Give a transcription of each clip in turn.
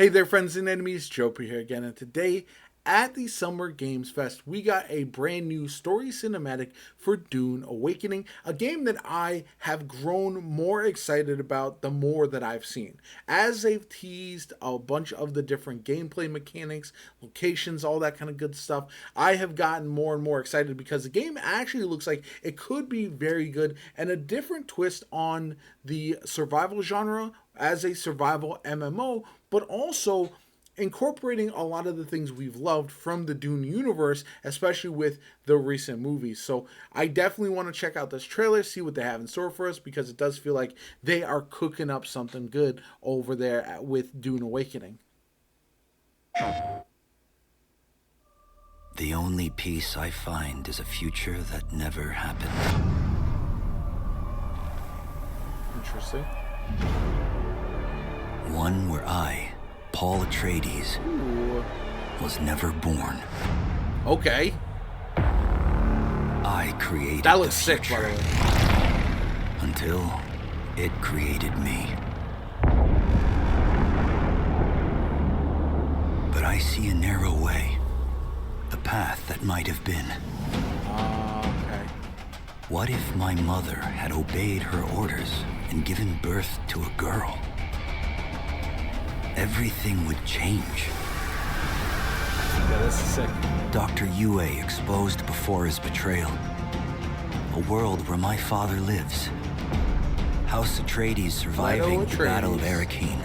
Hey there, friends and enemies. Jopa here again, and today at the Summer Games Fest, we got a brand new story cinematic for Dune Awakening, a game that I have grown more excited about the more that I've seen. As they've teased a bunch of the different gameplay mechanics, locations, all that kind of good stuff, I have gotten more and more excited because the game actually looks like it could be very good and a different twist on the survival genre as a survival MMO, but also incorporating a lot of the things we've loved from the Dune universe, especially with the recent movies. So I definitely want to check out this trailer, see what they have in store for us, because it does feel like they are cooking up something good over there with Dune Awakening. The only peace I find is a future that never happened. Interesting. One where I, Paul Atreides, Ooh. was never born. Okay. I created That looks the sick, by the future way. until it created me. But I see a narrow way, a path that might have been. Okay. What if my mother had obeyed her orders and given birth to a girl? Everything would change. Yeah, this is sick. Dr. Yue exposed before his betrayal. A world where my father lives. House Atreides surviving the Battle of Arrakeen.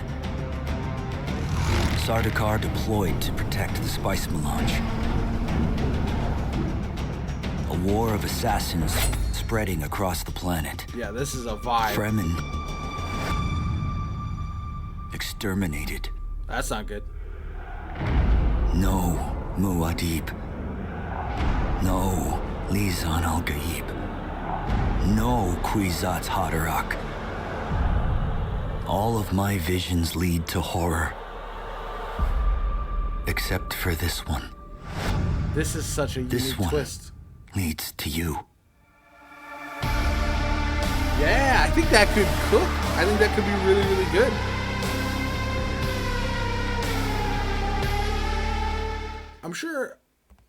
Sardaukar deployed to protect the spice melange. A war of assassins spreading across the planet. Yeah, this is a vibe. Fremen exterminated. That's not good. No Muad'Dib. No Lisan al-Gaib. No Kwisatz Haderach. All of my visions lead to horror. Except for this one. This is such a unique twist. Leads to you. Yeah, I think that could cook. I think that could be really, really good. I'm sure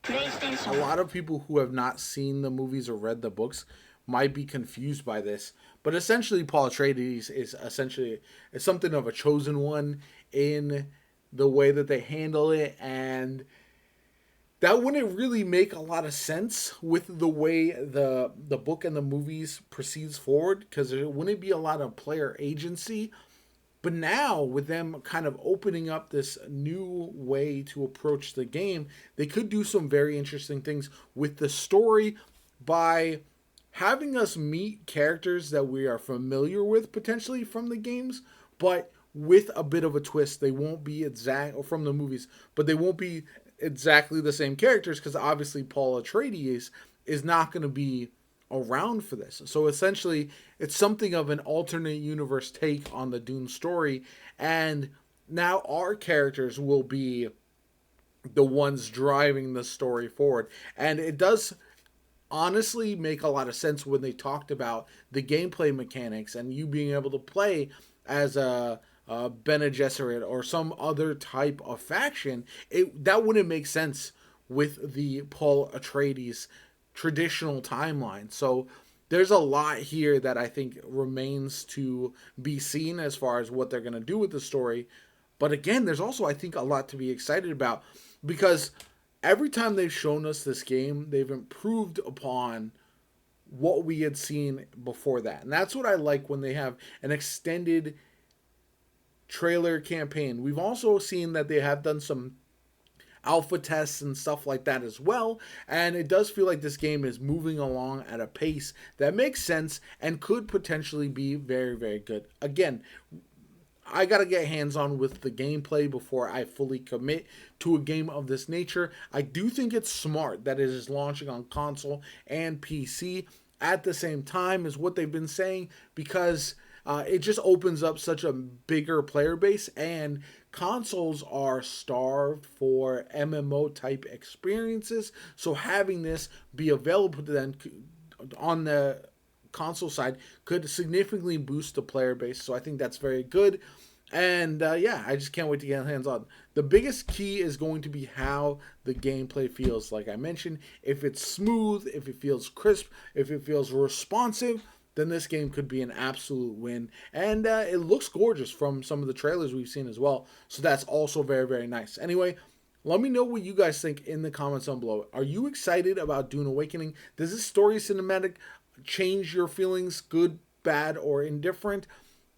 a lot of people who have not seen the movies or read the books might be confused by this, but essentially Paul Atreides is something of a chosen one in the way that they handle it, and that wouldn't really make a lot of sense with the way the book and the movies proceeds forward, because there wouldn't be a lot of player agency. But now, with them kind of opening up this new way to approach the game, they could do some very interesting things with the story by having us meet characters that we are familiar with potentially from the games, but with a bit of a twist. They won't be or from the movies, but they won't be exactly the same characters, because obviously Paul Atreides is not going to be around for this. So essentially it's something of an alternate universe take on the Dune story, and now our characters will be the ones driving the story forward. And it does honestly make a lot of sense when they talked about the gameplay mechanics and you being able to play as a Bene Gesserit or some other type of faction. That wouldn't make sense with the Paul Atreides traditional timeline. So there's a lot here that I think remains to be seen as far as what they're going to do with the story. But again, there's also, I think, a lot to be excited about, because every time they've shown us this game, they've improved upon what we had seen before that. And that's what I like when they have an extended trailer campaign. We've also seen that they have done some alpha tests and stuff like that as well, and it does feel like this game is moving along at a pace that makes sense and could potentially be very, very good. Again, I gotta get hands-on with the gameplay before I fully commit to a game of this nature. I do think it's smart that it is launching on console and PC at the same time, is what they've been saying, because it just opens up such a bigger player base, and consoles are starved for MMO type experiences. So having this be available to them on the console side could significantly boost the player base. So I think that's very good. And yeah, I just can't wait to get hands on. The biggest key is going to be how the gameplay feels. Like I mentioned, if it's smooth, if it feels crisp, if it feels responsive, then this game could be an absolute win. And it looks gorgeous from some of the trailers we've seen as well. So that's also very, very nice. Anyway, let me know what you guys think in the comments down below. Are you excited about Dune Awakening? Does this story cinematic change your feelings, good, bad, or indifferent?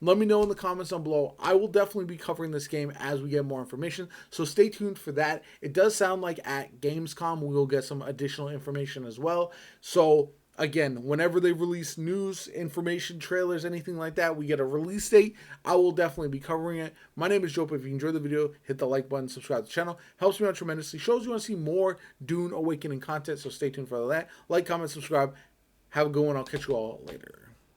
Let me know in the comments down below. I will definitely be covering this game as we get more information, so stay tuned for that. It does sound like at Gamescom we will get some additional information as well. So again, whenever they release news, information, trailers, anything like that, we get a release date, I will definitely be covering it. My name is Jope. If you enjoyed the video, hit the like button, subscribe to the channel. Helps me out tremendously. Shows you want to see more Dune Awakening content, so stay tuned for that. Like, comment, subscribe. Have a good one. I'll catch you all later.